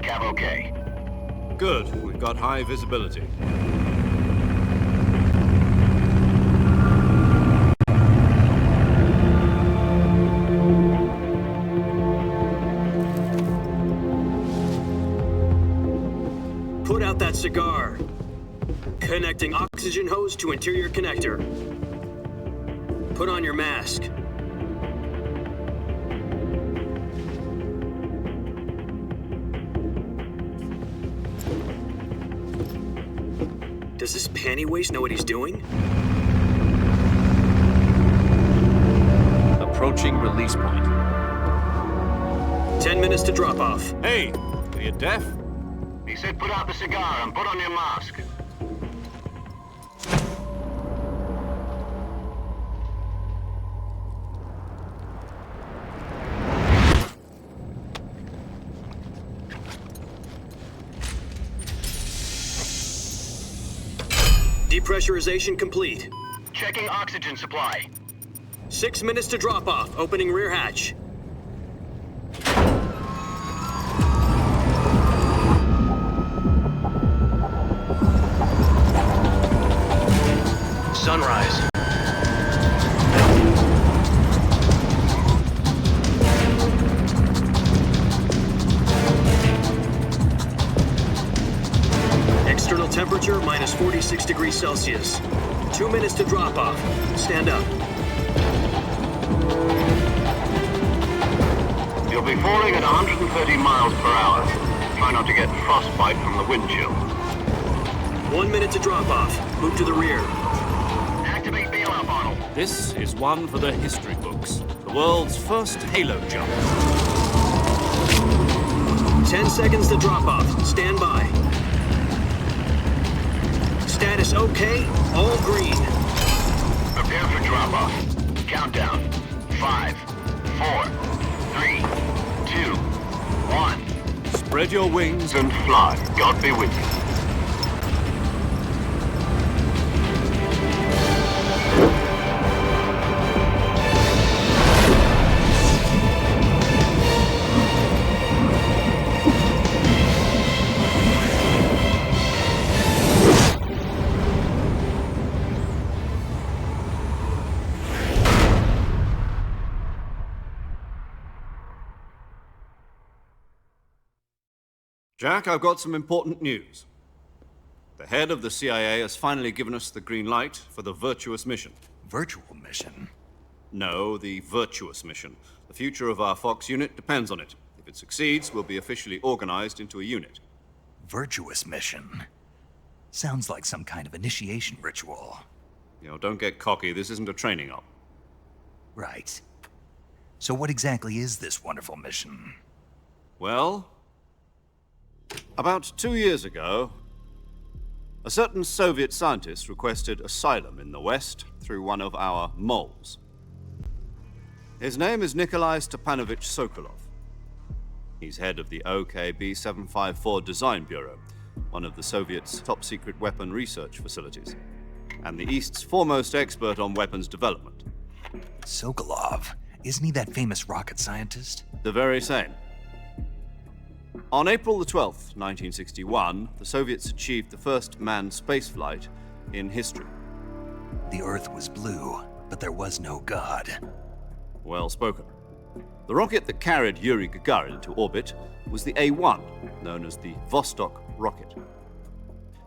Cav okay. Good. We've got high visibility. Put out that cigar. Connecting oxygen hose to interior connector. Put on your mask. Does this panty waste know what he's doing? Approaching release point. 10 minutes to drop off. Hey, are you deaf? He said put out the cigar and put on your mask. Depressurization complete. Checking oxygen supply. 6 minutes to drop off. Opening rear hatch. Sunrise. External temperature minus 46 degrees Celsius. 2 minutes to drop off. Stand up. You'll be falling at 130 miles per hour. Try not to get frostbite from the wind chill. 1 minute to drop off. Move to the rear. Activate bailout bottle. This is one for the history books. The world's first halo jump. 10 seconds to drop off. Stand by. Status okay. All green. Prepare for drop-off. Countdown. 5, 4, 3, 2, 1. Spread your wings And fly. God be with you. Jack, I've got some important news. The head of the CIA has finally given us the green light for the Virtuous mission. Virtual mission? No, the Virtuous mission. The future of our Fox unit depends on it. If it succeeds, we'll be officially organized into a unit. Virtuous mission? Sounds like some kind of initiation ritual. You know, don't get cocky. This isn't a training op. Right. So what exactly is this wonderful mission? Well, about 2 years ago, a certain Soviet scientist requested asylum in the West through one of our moles. His name is Nikolai Stepanovich Sokolov. He's head of the OKB-754 Design Bureau, one of the Soviets' top-secret weapon research facilities, and the East's foremost expert on weapons development. Sokolov? Isn't he that famous rocket scientist? The very same. On April the 12th, 1961, the Soviets achieved the first manned spaceflight in history. The Earth was blue, but there was no God. Well spoken. The rocket that carried Yuri Gagarin to orbit was the A-1, known as the Vostok rocket.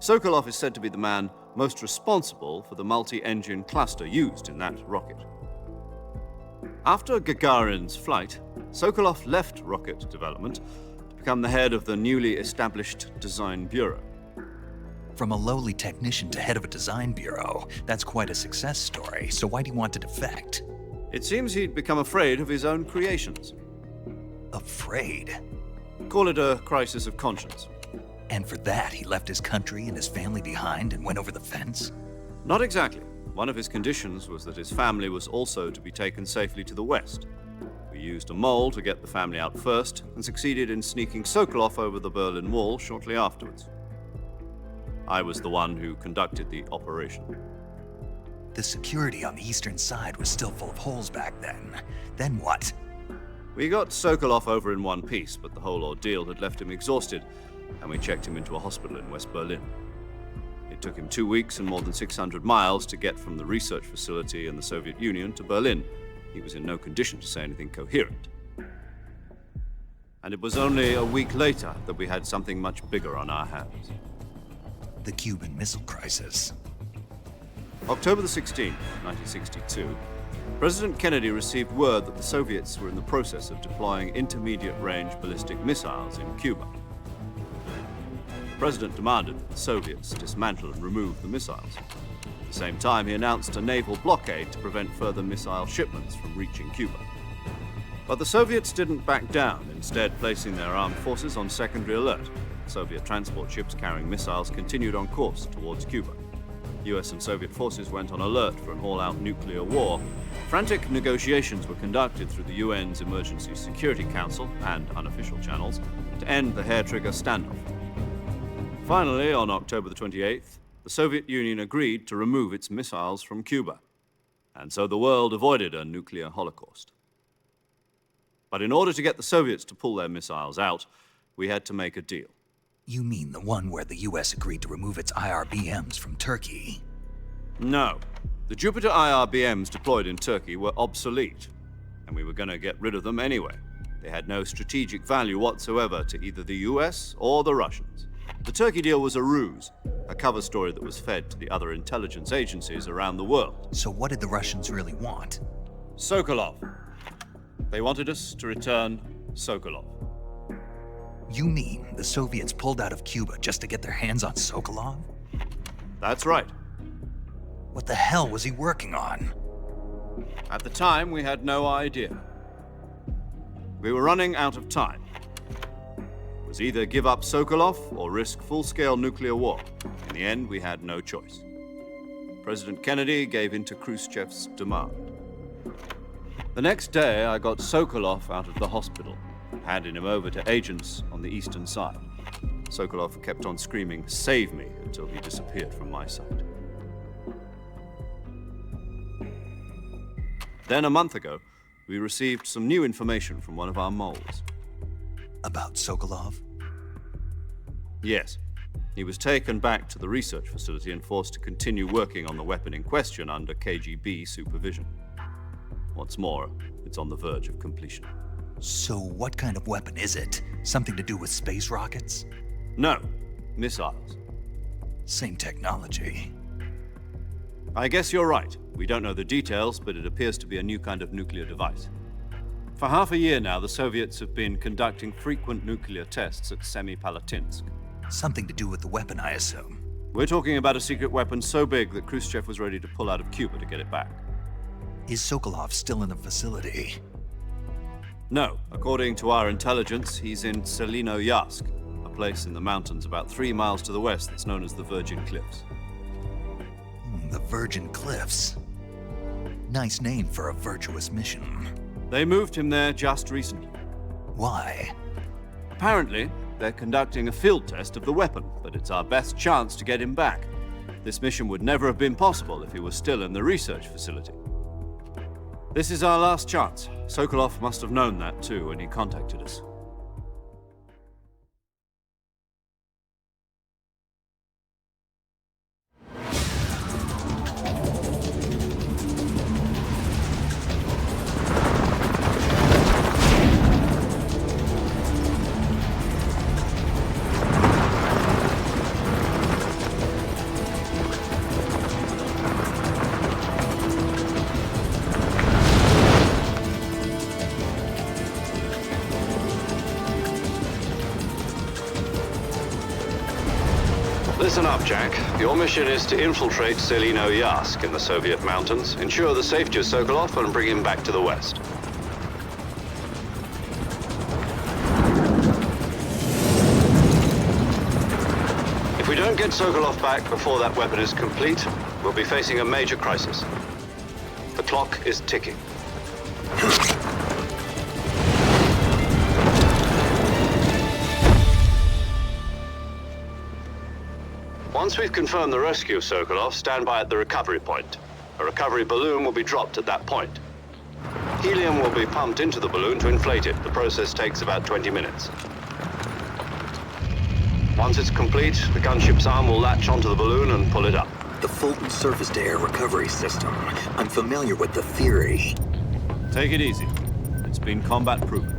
Sokolov is said to be the man most responsible for the multi-engine cluster used in that rocket. After Gagarin's flight, Sokolov left rocket development to become the head of the newly established Design Bureau. From a lowly technician to head of a design bureau, that's quite a success story, so why do you want to defect? It seems he'd become afraid of his own creations. Afraid? Call it a crisis of conscience. And for that, he left his country and his family behind and went over the fence? Not exactly. One of his conditions was that his family was also to be taken safely to the West. We used a mole to get the family out first and succeeded in sneaking Sokolov over the Berlin Wall shortly afterwards. I was the one who conducted the operation. The security on the eastern side was still full of holes back then. Then what? We got Sokolov over in one piece, but the whole ordeal had left him exhausted, and we checked him into a hospital in West Berlin. It took him 2 weeks and more than 600 miles to get from the research facility in the Soviet Union to Berlin. He was in no condition to say anything coherent. And it was only a week later that we had something much bigger on our hands. The Cuban Missile Crisis. October the 16th, 1962, President Kennedy received word that the Soviets were in the process of deploying intermediate-range ballistic missiles in Cuba. The President demanded that the Soviets dismantle and remove the missiles. At the same time, he announced a naval blockade to prevent further missile shipments from reaching Cuba. But the Soviets didn't back down, instead placing their armed forces on secondary alert. Soviet transport ships carrying missiles continued on course towards Cuba. US and Soviet forces went on alert for an all-out nuclear war. Frantic negotiations were conducted through the UN's Emergency Security Council and unofficial channels to end the hair-trigger standoff. Finally, on October the 28th, the Soviet Union agreed to remove its missiles from Cuba, and so the world avoided a nuclear holocaust. But in order to get the Soviets to pull their missiles out, we had to make a deal. You mean the one where the US agreed to remove its IRBMs from Turkey? No. The Jupiter IRBMs deployed in Turkey were obsolete, and we were going to get rid of them anyway. They had no strategic value whatsoever to either the US or the Russians. The Turkey deal was a ruse, a cover story that was fed to the other intelligence agencies around the world. So what did the Russians really want? Sokolov. They wanted us to return Sokolov. You mean the Soviets pulled out of Cuba just to get their hands on Sokolov? That's right. What the hell was he working on? At the time, we had no idea. We were running out of time. It was either give up Sokolov or risk full-scale nuclear war. In the end, we had no choice. President Kennedy gave in to Khrushchev's demand. The next day, I got Sokolov out of the hospital, handing him over to agents on the eastern side. Sokolov kept on screaming, "Save me," until he disappeared from my sight. Then, a month ago, we received some new information from one of our moles. About Sokolov? Yes. He was taken back to the research facility and forced to continue working on the weapon in question under KGB supervision. What's more, it's on the verge of completion. So what kind of weapon is it? Something to do with space rockets? No, missiles. Same technology. I guess you're right. We don't know the details, but it appears to be a new kind of nuclear device. For half a year now, the Soviets have been conducting frequent nuclear tests at Semipalatinsk. Something to do with the weapon, I assume. We're talking about a secret weapon so big that Khrushchev was ready to pull out of Cuba to get it back. Is Sokolov still in the facility? No. According to our intelligence, he's in Selinoyarsk, a place in the mountains about 3 miles to the west that's known as the Virgin Cliffs. The Virgin Cliffs. Nice name for a virtuous mission. They moved him there just recently. Why? Apparently, they're conducting a field test of the weapon, but it's our best chance to get him back. This mission would never have been possible if he was still in the research facility. This is our last chance. Sokolov must have known that too when he contacted us. Listen up, Jack. Your mission is to infiltrate Selinoyarsk in the Soviet mountains, ensure the safety of Sokolov, and bring him back to the west. If we don't get Sokolov back before that weapon is complete, we'll be facing a major crisis. The clock is ticking. Once we've confirmed the rescue of Sokolov, stand by at the recovery point. A recovery balloon will be dropped at that point. Helium will be pumped into the balloon to inflate it. The process takes about 20 minutes. Once it's complete, the gunship's arm will latch onto the balloon and pull it up. The Fulton surface-to-air recovery system. I'm familiar with the theory. Take it easy. It's been combat-proven.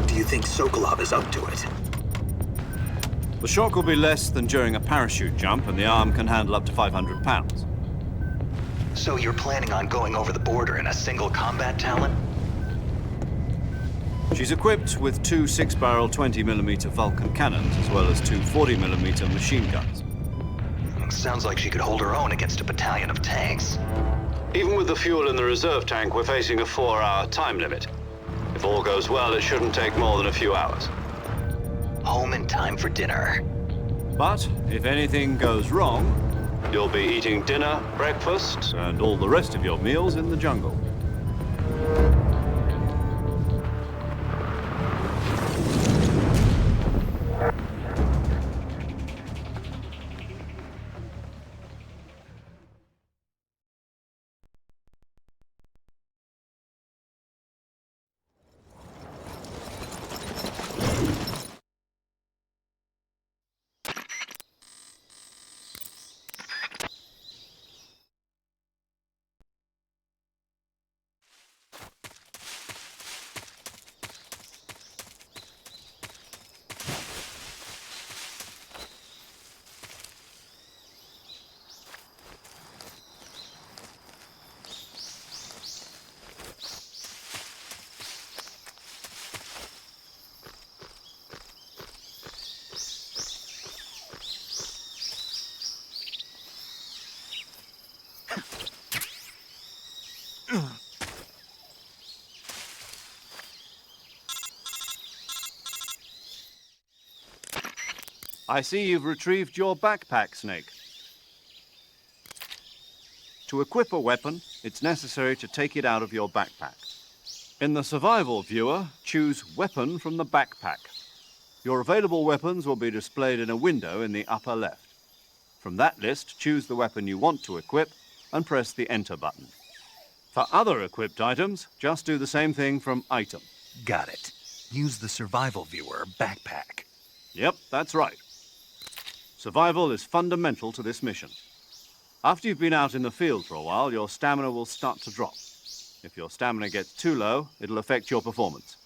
Do you think Sokolov is up to it? The shock will be less than during a parachute jump, and the arm can handle up to 500 pounds. So you're planning on going over the border in a single combat talent? She's equipped with two 6-barrel 20mm Vulcan cannons, as well as two 40mm machine guns. Sounds like she could hold her own against a battalion of tanks. Even with the fuel in the reserve tank, we're facing a 4-hour time limit. If all goes well, it shouldn't take more than a few hours. Home in time for dinner. But if anything goes wrong, you'll be eating dinner, breakfast, and all the rest of your meals in the jungle. I see you've retrieved your backpack, Snake. To equip a weapon, it's necessary to take it out of your backpack. In the survival viewer, choose Weapon from the backpack. Your available weapons will be displayed in a window in the upper left. From that list, choose the weapon you want to equip and press the Enter button. For other equipped items, just do the same thing from Item. Got it. Use the survival viewer backpack. Yep, that's right. Survival is fundamental to this mission. After you've been out in the field for a while, your stamina will start to drop. If your stamina gets too low, it'll affect your performance.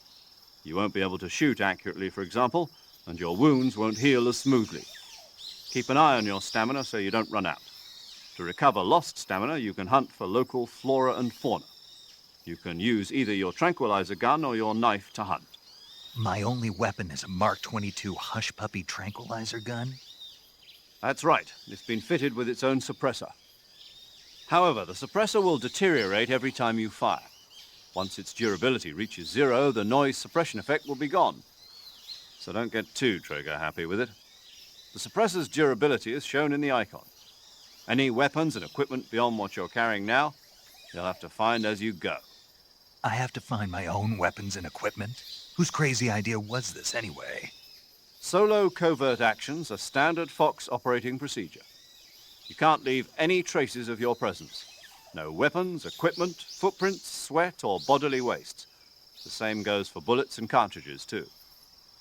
You won't be able to shoot accurately, for example, and your wounds won't heal as smoothly. Keep an eye on your stamina so you don't run out. To recover lost stamina, you can hunt for local flora and fauna. You can use either your tranquilizer gun or your knife to hunt. My only weapon is a Mark 22 Hush Puppy tranquilizer gun? That's right. It's been fitted with its own suppressor. However, the suppressor will deteriorate every time you fire. Once its durability reaches 0, the noise suppression effect will be gone. So don't get too trigger-happy with it. The suppressor's durability is shown in the icon. Any weapons and equipment beyond what you're carrying now, you'll have to find as you go. I have to find my own weapons and equipment? Whose crazy idea was this anyway? Solo covert actions are standard Fox operating procedure. You can't leave any traces of your presence. No weapons, equipment, footprints, sweat, or bodily waste. The same goes for bullets and cartridges, too.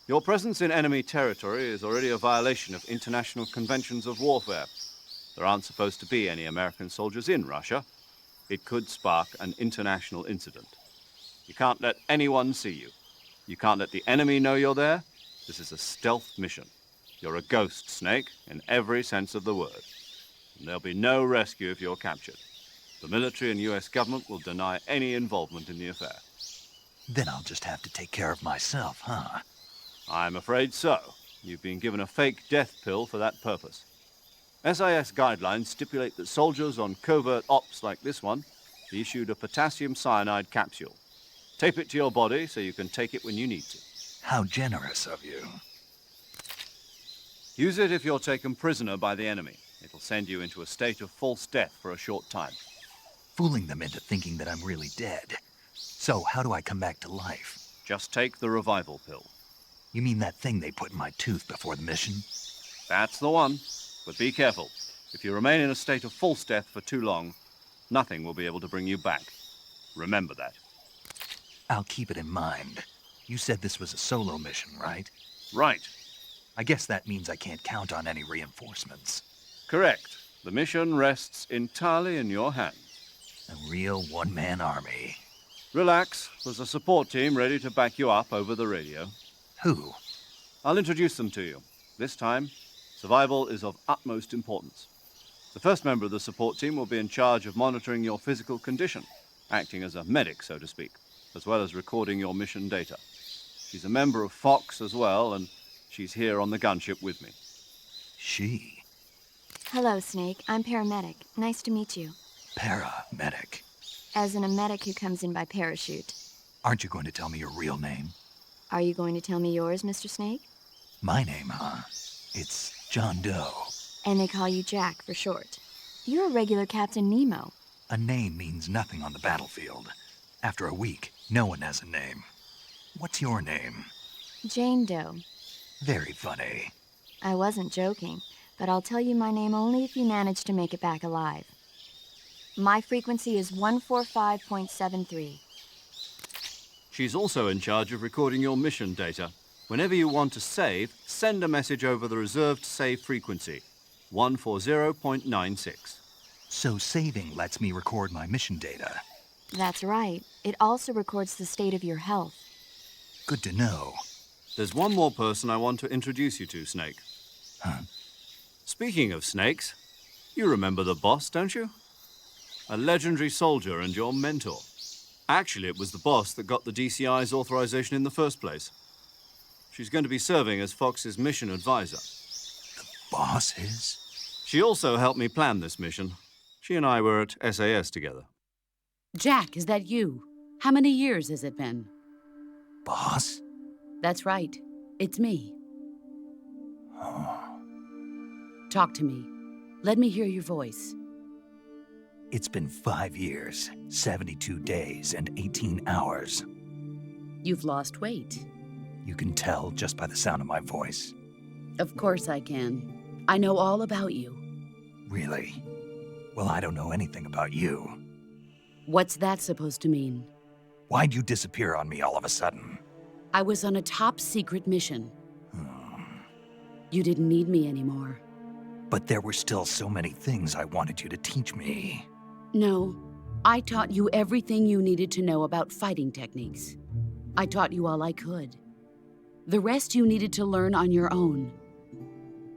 Your presence in enemy territory is already a violation of international conventions of warfare. There aren't supposed to be any American soldiers in Russia. It could spark an international incident. You can't let anyone see you. You can't let the enemy know you're there. This is a stealth mission. You're a ghost, Snake, in every sense of the word. And there'll be no rescue if you're captured. The military and US government will deny any involvement in the affair. Then I'll just have to take care of myself, huh? I'm afraid so. You've been given a fake death pill for that purpose. SIS guidelines stipulate that soldiers on covert ops like this one be issued a potassium cyanide capsule. Tape it to your body so you can take it when you need to. How generous of you. Use it if you're taken prisoner by the enemy. It'll send you into a state of false death for a short time. Fooling them into thinking that I'm really dead. So how do I come back to life? Just take the revival pill. You mean that thing they put in my tooth before the mission? That's the one. But be careful. If you remain in a state of false death for too long, nothing will be able to bring you back. Remember that. I'll keep it in mind. You said this was a solo mission, right? Right. I guess that means I can't count on any reinforcements. Correct. The mission rests entirely in your hands. A real one-man army. Relax. There's a support team ready to back you up over the radio. Who? I'll introduce them to you. This time, survival is of utmost importance. The first member of the support team will be in charge of monitoring your physical condition, acting as a medic, so to speak, as well as recording your mission data. She's a member of Fox as well, and she's here on the gunship with me. She. Hello, Snake. I'm paramedic. Nice to meet you. Paramedic. As in a medic who comes in by parachute. Aren't you going to tell me your real name? Are you going to tell me yours, Mr. Snake? My name, huh? It's John Doe. And they call you Jack for short. You're a regular Captain Nemo. A name means nothing on the battlefield. After a week, no one has a name. What's your name? Jane Doe. Very funny. I wasn't joking, but I'll tell you my name only if you manage to make it back alive. My frequency is 145.73. She's also in charge of recording your mission data. Whenever you want to save, send a message over the reserved save frequency, 140.96. So saving lets me record my mission data. That's right. It also records the state of your health. Good to know. There's one more person I want to introduce you to, Snake. Huh? Speaking of snakes, you remember the boss, don't you? A legendary soldier and your mentor. Actually, it was the boss that got the DCI's authorization in the first place. She's going to be serving as Fox's mission advisor. Boss is? She also helped me plan this mission. She and I were at SAS together. Jack, is that you? How many years has it been? Boss? That's right. It's me. Talk to me. Let me hear your voice. It's been 5 years, 72 days, and 18 hours. You've lost weight. You can tell just by the sound of my voice. Of course I can. I know all about you. Really? Well, I don't know anything about you. What's that supposed to mean? Why'd you disappear on me all of a sudden? I was on a top-secret mission. You didn't need me anymore. But there were still so many things I wanted you to teach me. No, I taught you everything you needed to know about fighting techniques. I taught you all I could. The rest you needed to learn on your own.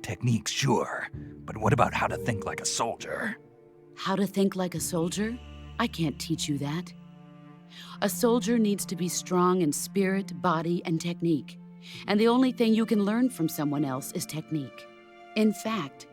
Techniques, sure. But what about how to think like a soldier? How to think like a soldier? I can't teach you that. A soldier needs to be strong in spirit, body, and technique. And the only thing you can learn from someone else is technique. In fact,